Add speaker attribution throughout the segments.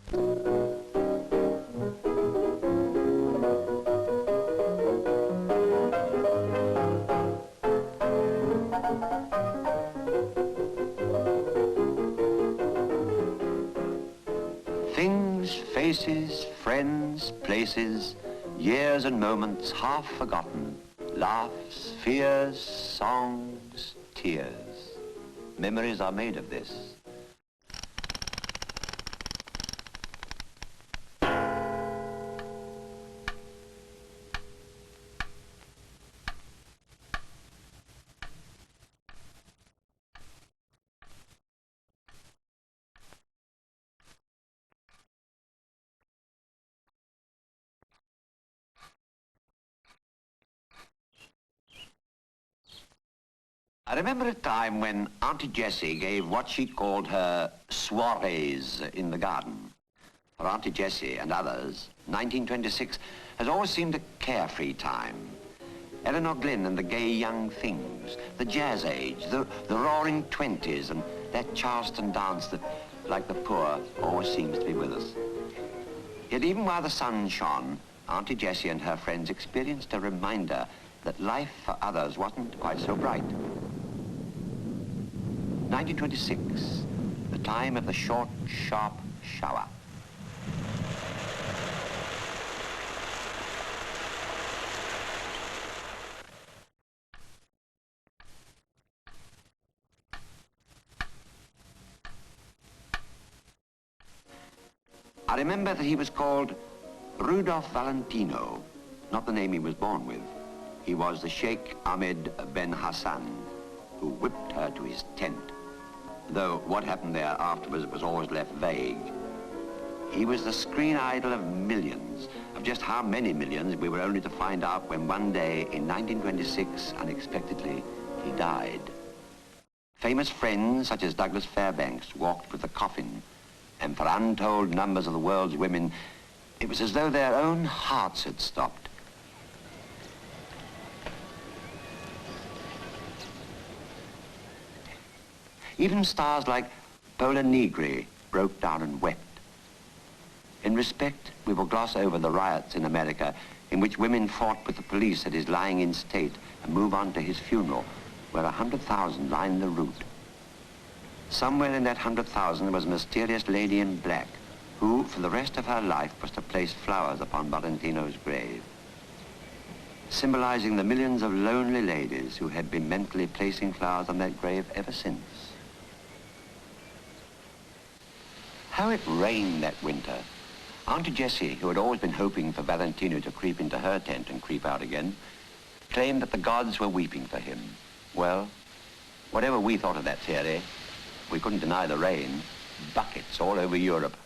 Speaker 1: Things, faces, friends, places, years and moments half forgotten, laughs, fears, songs, tears. Memories are made of this. I remember a time when Auntie Jessie gave what she called her soirees in the garden. For Auntie Jessie and others, 1926 has always seemed a carefree time. Eleanor Glynn and the gay young things, the jazz age, the Roaring Twenties, and that Charleston dance that, like the poor, always seems to be with us. Yet even while the sun shone, Auntie Jessie and her friends experienced a reminder that life for others wasn't quite so bright. 1926, the time of the short, sharp shower. I remember that he was called Rudolph Valentino, not the name he was born with. He was the Sheikh Ahmed Ben Hassan, who whipped her to his tent. Though what happened there afterwards was always left vague. He was the screen idol of millions. Of just how many millions we were only to find out when one day in 1926, unexpectedly, he died. Famous friends such as Douglas Fairbanks walked with the coffin, and for untold numbers of the world's women, it was as though their own hearts had stopped. Even stars like Pola Negri broke down and wept. In respect, we will gloss over the riots in America in which women fought with the police at his lying in state and move on to his funeral, where 100,000 lined the route. Somewhere in that 100,000 was a mysterious lady in black who, for the rest of her life, was to place flowers upon Valentino's grave, symbolizing the millions of lonely ladies who had been mentally placing flowers on that grave ever since. How it rained that winter. Auntie Jessie, who had always been hoping for Valentino to creep into her tent and creep out again, claimed that the gods were weeping for him. Well, whatever we thought of that theory, we couldn't deny the rain. Buckets all over Europe.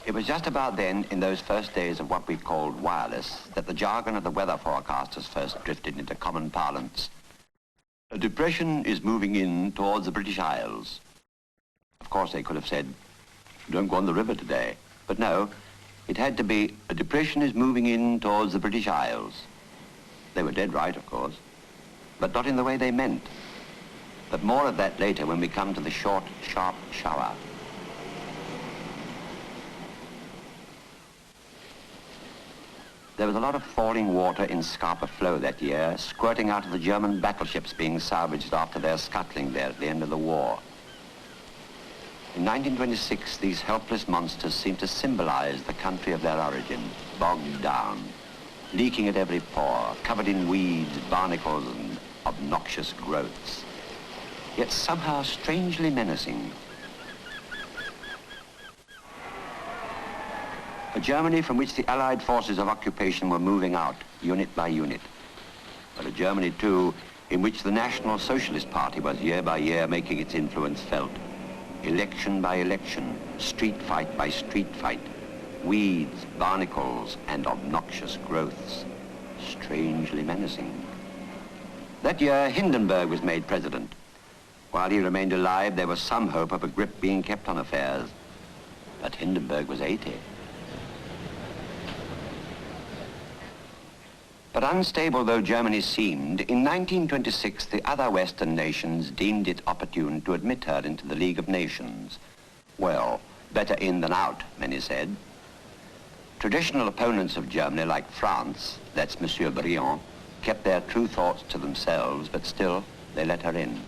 Speaker 1: It was just about then, in those first days of what we called wireless, that the jargon of the weather forecasters first drifted into common parlance. A depression is moving in towards the British Isles. Of course, they could have said, don't go on the river today. But no, it had to be, a depression is moving in towards the British Isles. They were dead right, of course, but not in the way they meant. But more of that later when we come to the short, sharp shower. There was a lot of falling water in Scapa Flow that year, squirting out of the German battleships being salvaged after their scuttling there at the end of the war. In 1926, these helpless monsters seemed to symbolize the country of their origin, bogged down, leaking at every pore, covered in weeds, barnacles, and obnoxious growths, yet somehow strangely menacing. A Germany from which the Allied forces of occupation were moving out, unit by unit. But a Germany, too, in which the National Socialist Party was year by year making its influence felt. Election by election, street fight by street fight, weeds, barnacles, and obnoxious growths, strangely menacing. That year, Hindenburg was made president. While he remained alive, there was some hope of a grip being kept on affairs. But Hindenburg was 80. But unstable though Germany seemed, in 1926 the other Western nations deemed it opportune to admit her into the League of Nations. Well, better in than out, many said. Traditional opponents of Germany, like France, that's Monsieur Briand, kept their true thoughts to themselves, but still they let her in.